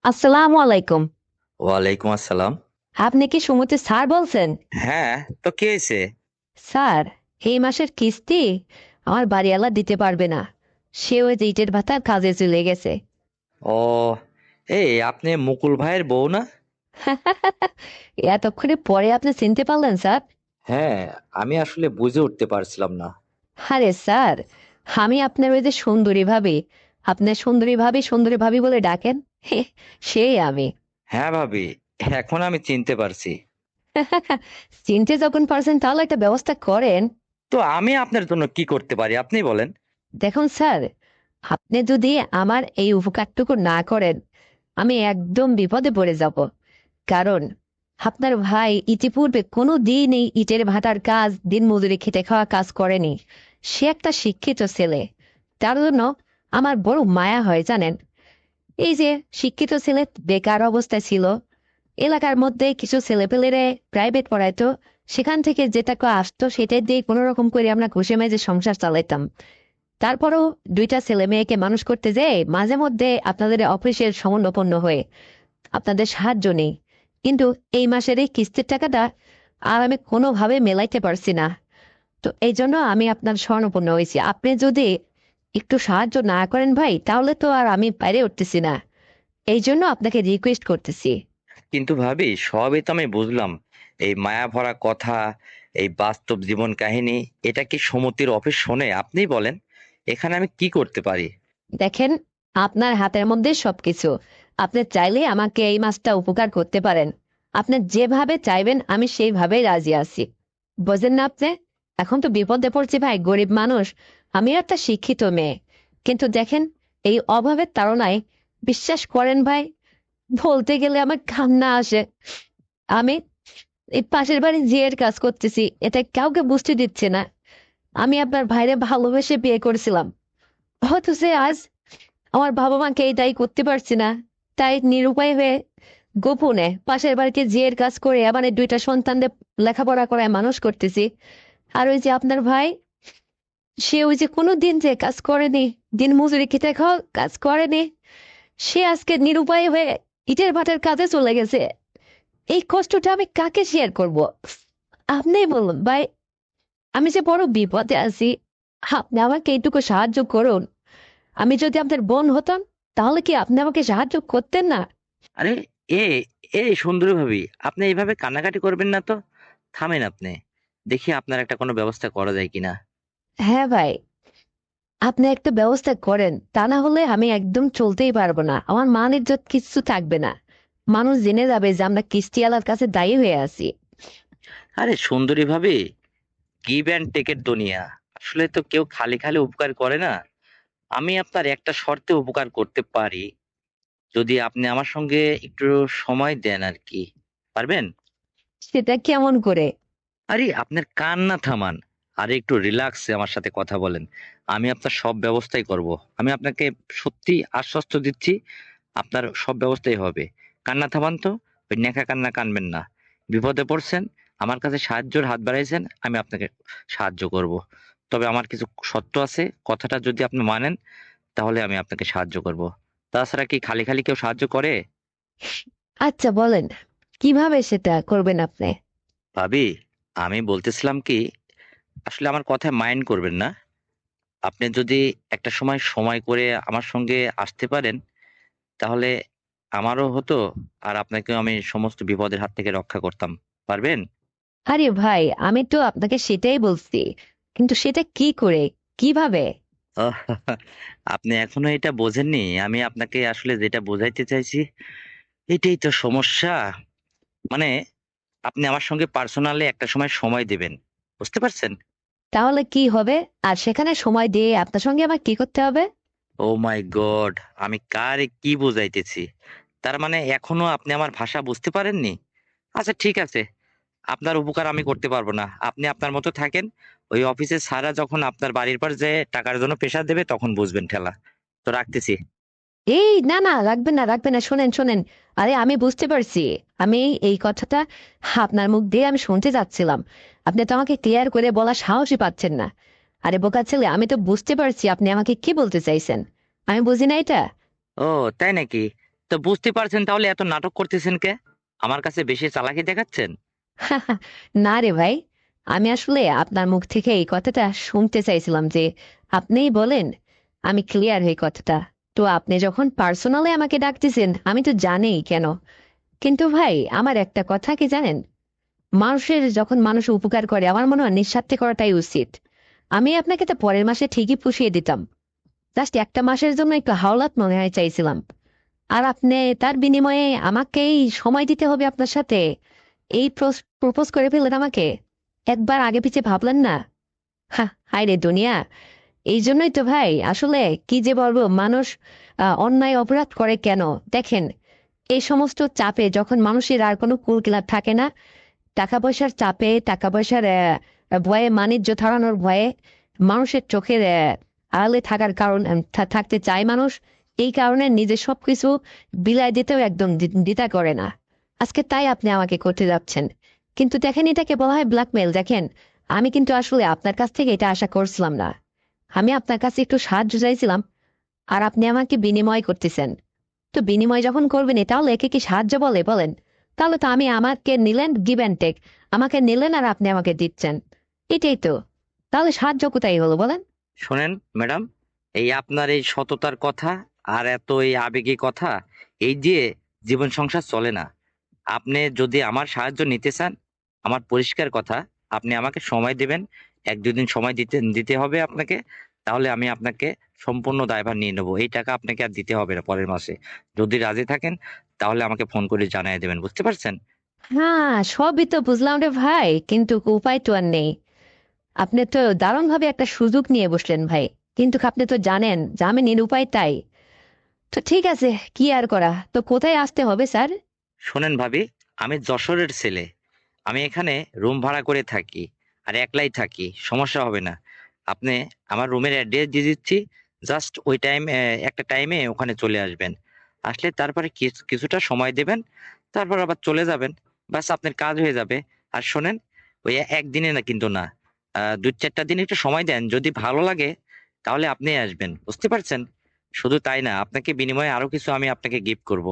আসসালামু আলাইকুম। ওয়ালাইকুম আসসালাম। আপনি কি সুমতি স্যার বলছেন? হ্যাঁ, তো কি হয়েছে? স্যার, এই মাসের কিস্তি আমার বাড়িওয়ালা দিতে পারবে না। সে ওই যে ইটের ভাতার কাজে চলে গেছে। ও, এই আপনি মুকুল ভাইয়ের বউ না? এতক্ষণে পরে আপনি চিনতে পারলেন স্যার? হ্যাঁ, আমি আসলে বুঝে উঠতে পারছিলাম না। আরে স্যার, আমি আপনার ওই যে সুন্দরী ভাবি, আপনার সুন্দরী ভাবি বলে ডাকেন, সেই আমি। হ্যাঁ ভাবি, এখন আমি চিনতে পারছি। চিনতে যখন পারছেন তাহলে একটা ব্যবস্থা করেন। তো আমি আপনার জন্য কি করতে পারি আপনি বলেন। দেখুন স্যার, আপনি যদি আমার এই উপকারটুকু না করেন, আমি একদম বিপদে পড়ে যাব। কারণ আপনার ভাই ইতিপূর্বে কোনো দিন এই ইটের ভাটার কাজ, দিন মজুরি খেটে খাওয়া কাজ করেনি। সে একটা শিক্ষিত ছেলে। তার জন্য আমার বড় মায়া হয় জানেন। এই যে শিক্ষিত ছেলে বেকার অবস্থায় ছিল, এলাকার মধ্যে কিছু ছেলেপেলেরে প্রাইভেট পড়াইতো, সেখান থেকে যে টাকা আসতো সেটাই দিয়ে কোনো রকম করে আমরা ঘুষে মেজে সংসার চালাইতাম। তারপরও দুইটা ছেলে মেয়েকে মানুষ করতে যেয়ে মাঝে মধ্যে আপনাদের অফিসের শরণাপন্ন হয়ে আপনাদের সাহায্য নেই। কিন্তু এই মাসের এই কিস্তির টাকাটা আর আমি কোনোভাবে মেলাইতে পারছি না। তো এই জন্য আমি আপনার শরণাপন্ন হয়েছি। আপনি যদি একটু সাহায্য না করেন ভাই, তাহলে তো আর আমি বাইরে উঠতেছি না। এই জন্য আপনাকে রিকোয়েস্ট করতেছি। কিন্তু ভাবি, সবই তো আমি বুঝলাম। এই মায়া ভরা কথা, এই বাস্তব জীবন কাহিনী, এটা কি সমিতির অফিস শোনে? আপনিই বলেন, এখানে আমি কি করতে পারি? দেখেন, আপনার হাতের মধ্যে সবকিছু। আপনি চাইলে আমাকে এই মাসটা উপকার করতে পারেন। আপনি যেভাবে চাইবেন আমি সেইভাবেই রাজি আছি। বোঝেন না আপনি? এখন তো বিপদে পড়ছি ভাই, গরিব মানুষ। আমিও একটা শিক্ষিত মেয়ে। কিন্তু দেখেন, এই অভাবের তাড়নায়, বিশ্বাস করেন ভাই, বলতে গেলে আমার কান্না আসে। আমি এই পাশের বাড়ি জিয়ের কাজ করতেছি, এটা কাউকে বুঝতে দিচ্ছে না। আমি আপনার ভাইরে ভালোবেসে বিয়ে করেছিলাম, হয়তো সে আজ আমার বাবা মাকে এই দায়ী করতে পারছি না। তাই নিরুপায় হয়ে গোপনে পাশের বাড়িতে জিয়ের কাজ করে আমার এই দুইটা সন্তানদের লেখাপড়া করায় মানুষ করতেছি। আর ওই যে আপনার ভাই, সে ওই যে কোনো দিন যে কাজ করেনি, দিন মজুরি খেতে খাওয়া কাজ করেনি, সে আজকে নিরুপায় হয়ে ইটের ভাটার কাজে চলে গেছে। এই কষ্টটা আমি কাকে শেয়ার করব? আপনিই বলুন ভাই, আমি যে বড় বিপদে আছি। আপনি আমাকে এইটুকু সাহায্য করুন। আমি যদি আপনার বোন হতাম, তাহলে কি আপনি আমাকে সাহায্য করতেন না? আরে, এ এই সুন্দরী ভাবি, আপনি এইভাবে কান্নাকাটি করবেন না তো। থামেন আপনি, দেখি আপনার একটা কোনো ব্যবস্থা করা যায় কিনা। হ্যাঁ ভাই, আপনি একটা ব্যবস্থা করেন, তা না হলে আমি একদম চলতেই পারবো না, আমার মান ইজ্জত কিচ্ছু থাকবে না। মানুষ জেনে যাবে যে আমরা কিস্তিওয়ালার কাছে দায়ী হয়ে আছি। আরে সুন্দরী ভাবি, গিভ অ্যান্ড টেকের দুনিয়া। আসলে তো কেউ খালি খালি উপকার করে না। আমি আপনার একটা শর্তে উপকার করতে পারি, যদি আপনি আমার সঙ্গে একটু সময় দেন আর কি। পারবেন? সেটা কেমন করে? আরে আপনার কান্না থামান, আর একটু রিল্যাক্সে আমার সাথে কথা বলেন। আমি আপনার সব ব্যবস্থাই করব। আমি আপনাকে সত্যি আশ্বস্ত দিচ্ছি, আপনার সব ব্যবস্থাই হবে। কান্না থামান তো, ওই নেকা কান্না কানবেন না। বিপদে পড়ছেন, আমার কাছে সাহায্যের হাত বাড়াইছেন, আমি আপনাকে সাহায্য করব। তবে আমার কিছু শর্ত আছে, কথাটা যদি আপনি মানেন তাহলে আমি আপনাকে সাহায্য করব। তাছাড়া কি খালি খালি কেউ সাহায্য করে? আচ্ছা বলেন, কিভাবে সেটা করবেন আপনি? ভাবি, আমি বলতেছিলাম কি, আসলে আমার কথায় মাইন্ড করবেন না। আপনি যদি একটা সময় সময় করে আমার সঙ্গে আসতে পারেন, তাহলে আমারও হতো, আর আপনাকেও আমি সমস্ত বিপদের হাত থেকে রক্ষা করতাম। পারবেন? আরে ভাই, আমি তো আপনাকে সেটাই বলছি, কিন্তু সেটা কি করে, কিভাবে? আহ, আপনি এখনো এটা বোঝেননি। আমি আপনাকে আসলে যেটা বোঝাইতে চাইছি, এটাই তো সমস্যা। মানে, আপনি আমার সঙ্গে পার্সোনালি একটা সময় সময় দিবেন। বুঝতে পারছেন? তাহলে কি হবে? আর সেখানে সময় দিয়ে আপনার সঙ্গে আমার কি করতে হবে? ও মাই গড! আমি কারে কি বুঝাইতেছি? তার মানে এখনো আপনি আমার ভাষা বুঝতে পারেননি? আচ্ছা ঠিক আছে। আপনার উপকার আমি করতে পারবো না। আপনি আপনার মতো থাকেন। ওই অফিসের স্যাররা যখন আপনার বাড়ির পাশ যেয়ে টাকার জন্য প্রেশার দেবে তখন বুঝবেন ঠেলা। তো রাখতেছি। এই না না, রাখবেন না, রাখবেন না, শোনেন শোনেন। আরে আমি বুঝতে পারছি। আমি এই কথাটা আপনার মুখ দিয়ে আমি শুনতে যাচ্ছিলাম। আপনি তো আমাকে ক্লিয়ার করে বলার সাহসই পাচ্ছেন না। আরে বোকা ছেলে, আমি তো বুঝতে পারছি আপনি আমাকে কি বলতে চাইছেন। আমি বুঝি না এটা? ও, তাই নাকি? তো বুঝতে পারছেন, তাহলে এত নাটক করতেছেন কে? আমার কাছে বেশি চালাকি দেখাচ্ছেন? না রে ভাই, আমি আসলে আপনার মুখ থেকে এই কথাটা শুনতে চাইছিলাম যে আপনিই বলেন, আমি ক্লিয়ার হই কথাটা। তো আপনি যখন পার্সোনালি আমাকে ডাকতেছেন আমি তো জানিই কেন। কিন্তু ভাই আমার একটা কথা কি জানেন, মানুষের যখন মানুষ উপকার করে আমার মনে হয় নিঃস্বার্থে করাটাই উচিত। আমি আপনাকে তো পরের মাসে ঠিকই পুষিয়ে দিতাম, জাস্ট একটা মাসের জন্য একটু হাওলাত মনে হয় চাইছিলাম। আর আপনি তার বিনিময়ে আমাকেই সময় দিতে হবে আপনার সাথে, এই প্রপোজ করে ফেললেন আমাকে। একবার আগে পিছে ভাবলেন না? হায় রে দুনিয়া। এই জন্যই তো ভাই আসলে কি যে বলবো, মানুষ অন্যায় অপরাধ করে কেন দেখেন, এই সমস্ত চাপে যখন মানুষের আর কোনো কুল কিনার থাকে না, টাকা পয়সার চাপে, টাকা পয়সার ভয়ে, বাণিজ্য ছড়ানোর ভয়ে, মানুষের চোখের আড়ালে থাকার কারণ থাকতে চায় মানুষ, এই কারণে নিজের সবকিছু বিলাই দিতেও একদম দ্বিধা করে না। আজকে তাই আপনি আমাকে করতে যাচ্ছেন, কিন্তু দেখেন এটাকে বলা হয় ব্ল্যাকমেল। দেখেন আমি কিন্তু আসলে আপনার কাছ থেকে এটা আশা করছিলাম না। আমি আপনার কাছে একটু সাহায্য চাইছিলাম, আর আপনি আমাকে বিনিময় করতেছেন। তো বিনিময় যখন করবেন এটাও একে কি সাহায্য বলে বলেন? তাহলে তো আমি, আমাকে নিলেন গিভ অ্যান্ড টেক, আমাকে নিলেন আর আপনি আমাকে দিচ্ছেন, এটাই তো। তাহলে সাহায্য কোথায় হলো বলেন? শোনেন ম্যাডাম, এই আপনার এই সততার কথা আর এত এই আবেগী কথা, এই দিয়ে জীবন সংসার চলে না। আপনি যদি আমার সাহায্য নিতে চান, আমার পরিষ্কার কথা, আপনি আমাকে সময় দিবেন। 1-2 দিন সময় দিতে দিতে হবে আপনাকে। তাহলে আমি আপনাকে সম্পূর্ণ দায়ভার নিয়ে নেবো। এই টাকা আপনাকে আর দিতে হবে না পরের মাসে। যদি রাজি থাকেন তাহলে আমাকে ফোন করে জানিয়ে দেবেন, বুঝতে পারছেন? হ্যাঁ, সবই তো বুঝলাম রে ভাই, কিন্তু উপায় তো আর নেই। আপনি তো দারুণভাবে একটা সুযোগ নিয়ে বসলেন ভাই, কিন্তু আপনি তো জানেন যে আমি নিরুপায় তাই। তো ঠিক আছে, কি আর করা, তো কোথায় আসতে হবে স্যার? শোনেন ভাবি, আমি যশোরের ছেলে। আমি এখানে রুম ভাড়া করে থাকি, আর একলাই থাকি, সমস্যা হবে না। আপনি আমার রুমের অ্যাড্রেস দিয়ে দিচ্ছি। জাস্ট ওই একটা টাইমে ওখানে চলে আসবেন। আসলে তারপরে কিছুটা সময় দেবেন, তারপর আবার চলে যাবেন। বাস আপনার কাজ হয়ে যাবে। আর শোনেন, ওই একদিনে না কিন্তু না, 2-4টা দিন একটু সময় দেন। যদি ভালো লাগে তাহলে আপনি আসবেন, বুঝতে পারছেন? শুধু তাই না, আপনাকে বিনিময়ে আরো কিছু আমি আপনাকে গিফট করব।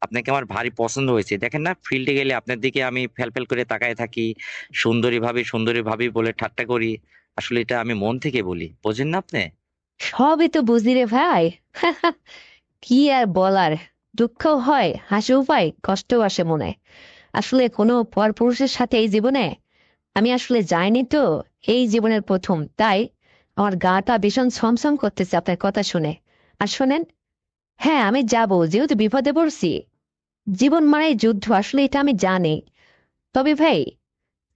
আপনাকে আমার ভারী পছন্দ হয়েছে। দেখেন না, ফিল্ডে গেলে আপনার দিকে আমি ফ্যাল ফ্যাল করে তাকায় থাকি। সুন্দরী ভাবি, সুন্দরী ভাবি বলে ঠাট্টা করি। আসলে এটা আমি মন থেকে বলি, বোঝেন না আপনি? সবই তো বুঝলি রে ভাই। কি আর বলার, দুঃখও হয়, হাসিও পায়, কষ্টও আসে মনে। আসলে কোনো পরপুরুষের সাথে এই জীবনে আমি আসলে যাইনি তো, এই জীবনের প্রথম, তাই আমার গাটা ভীষণ ছমছম করতেছে আপনার কথা শুনে। আর শোনেন, হ্যাঁ আমি যাব, যেহেতু বিপদে পড়ছি। জীবন মানে যুদ্ধ, আসলে এটা আমি জানি। তবে ভাই,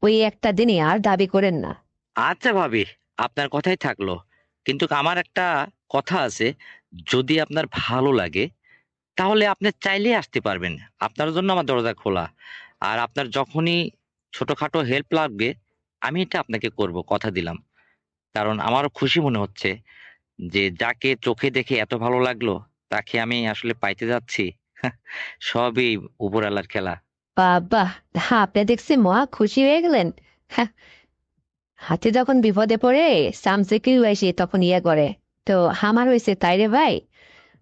ওই একটা দিনই আর দাবি করেন না। আচ্ছা ভাবি, আপনার কথাই থাকলো। কিন্তু আমার একটা কথা আছে, যদি আপনার ভালো লাগে তাহলে আপনি চাইলেই আসতে পারবেন। আপনার জন্য আমার দরজা খোলা। আর আপনার যখনই ছোটখাটো হেল্প লাগবে, আমি এটা আপনাকে করব, কথা দিলাম। কারণ আমারও খুশি মনে হচ্ছে যে যাকে চোখে দেখে এত ভালো লাগলো, তাকে আমি আসলে পাইতে যাচ্ছি। সবই উপরওয়ালার খেলা। বাবা, হ্যাঁ আপনি দেখছি মহা খুশি হয়ে গেলেন। হ্যাঁ, হাতে যখন বিপদে পড়ে সামসেকেও এসে তখন ইয়ে করে। তো আমার হয়েছে তাই রে ভাই,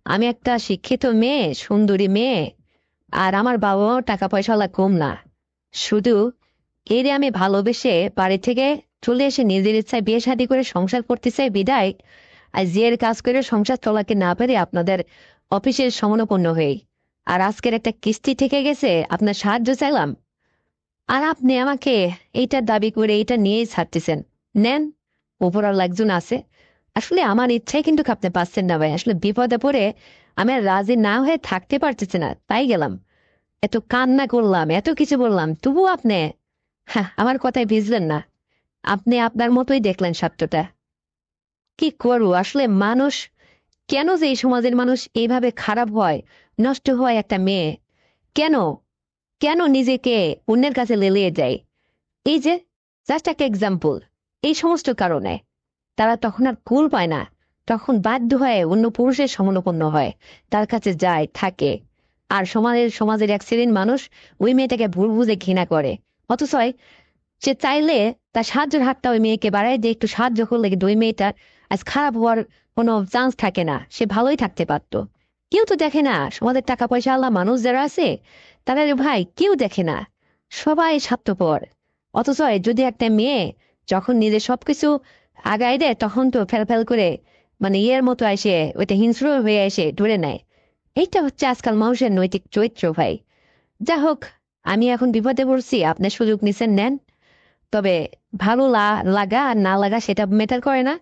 আমি একটা শিক্ষিত মেয়ে, সুন্দরী মেয়ে, আর আমার বাবাও টাকা পয়সাওয়ালা কম না। শুধু এরে আমি ভালোবেসে বাড়ি থেকে চলে এসে নিজের ইচ্ছায় বিয়ে শাদী করে সংসার করতে চাই বিদায়, আর জিয়ের কাজ করে সংসার চলাকে না পেরে আপনাদের অফিসের সমানোপন্ন হই। আর আজকের একটা কিস্তি থেকে গেছে, আপনার সাহায্য চাইলাম, আর আপনি আমাকে এইটার দাবি করে এইটা নিয়েই ছাড়তেছেন। নেন, উপরাল একজন আছে। আসলে আমার ইচ্ছাই কিন্তু আপনি পাচ্ছেন না ভাই, আসলে বিপদে পড়ে আমি আর রাজি না হয়ে থাকতে পারতেছি না, তাই গেলাম। এত কান্না করলাম, এত কিছু বললাম, তবুও আপনি, হ্যাঁ, আমার কথায় ভিজলেন না। আপনি আপনার মতোই দেখলেন সত্যটা। কি করবো আসলে, মানুষ কেন যে এই সমাজের মানুষ এইভাবে খারাপ হয়, নষ্ট হয় একটা মেয়ে, কেন, কেন নিজেকে অন্যের কাছে লেলিয়ে যায়? এই যে জাস্ট একটা এক্সাম্পল, এই সমস্ত কারণে তারা তখন আর কুল পায় না, তখন বাধ্য হয়ে অন্য পুরুষের সমানুপন্ন হয়, তার কাছে যায় থাকে। আর সমাজের এক শ্রেণীর মানুষ ওই মেয়েটাকে ভুল বুঝে ঘৃণা করে। অথচ সে চাইলে তার সাহায্যের হাতটা ওই মেয়েকে বাড়ায় দিয়ে একটু সাহায্য করলে কিন্তু ওই মেয়েটার আজ খারাপ হওয়ার কোনো চান্স থাকে না, সে ভালোই থাকতে পারতো। কেউ তো দেখে না সমাজের টাকা পয়সা আল্লাহ মানুষ যারা আছে তারা রে ভাই কেউ দেখে না, সবাই স্বার্থপর। অথচ যদি একটা মেয়ে যখন নিজের সবকিছু আগায় দেয় তখন তো ফেল করে মানে ইয়ের মতো এসে ওইটা হিংস্র হয়ে এসে ধরে নেয়। এইটা হচ্ছে আজকাল মানুষের নৈতিক চরিত্র ভাই। যা হোক, আমি এখন বিপদে পড়ছি, আপনি সুযোগ নিছেন নেন। তবে ভালো লাগা আর না লাগা সেটা ম্যাটার করে না।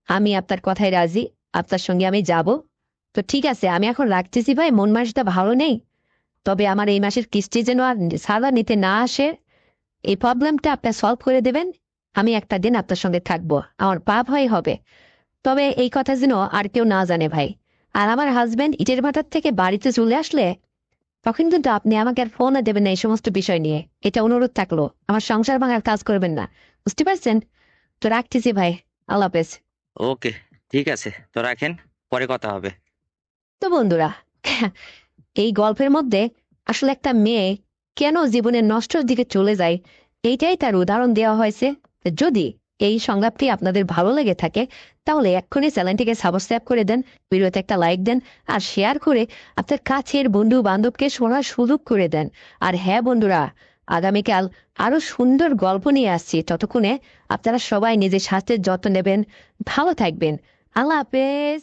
আমি আপনার কথায় রাজি, আপনার সঙ্গে আমি যাব। তো ঠিক আছে, আমি এখন রাখতেছি ভাই, মন মানসিকতা ভালো নেই। তবে আমার এই মাসের কিস্তি যেন আর সাদা নিতে না আসে, এই প্রবলেমটা আপনি সলভ করে দেবেন। আমি একটা দিন আপনার সঙ্গে থাকবো, আমার পা ভয় হবে। তবে এই কথা যেন আর কেউ না জানে ভাই। আর আমার হাজবেন্ড ইটের ভাটার থেকে বাড়িতে চলে আসলে তখন কিন্তু আপনি আমাকে আর ফোনে দেবেন না এই সমস্ত বিষয় নিয়ে, এটা অনুরোধ থাকলো। আমার সংসার ভাঙার কাজ করবেন না, বুঝতে পারছেন? তো রাখতেছি ভাই, আল্লাহ হাফেজ। ওকে, ঠিক আছে, তো রাখেন, পরে কথা হবে। তো বন্ধুরা, এই গল্পের মধ্যে আসলে একটা মেয়ে কেন জীবনের নষ্টের দিকে চলে যায় এইটাই তার উদাহরণ দেওয়া হয়েছে। যদি এই সংলাপটি আপনাদের ভালো লেগে থাকে তাহলে এক্ষুনি চ্যানেলটিকে সাবস্ক্রাইব করে দেন, ভিডিওতে একটা লাইক দেন, আর শেয়ার করে আপনার কাছের বন্ধু বান্ধবকে শোনার সুযোগ করে দেন। আর হ্যাঁ বন্ধুরা, আগামীকাল আরো সুন্দর গল্প নিয়ে আসছি। ততক্ষণে আপনারা সবাই নিজের স্বাস্থ্যের যত্ন নেবেন, ভালো থাকবেন। আল্লাহ হাফেজ।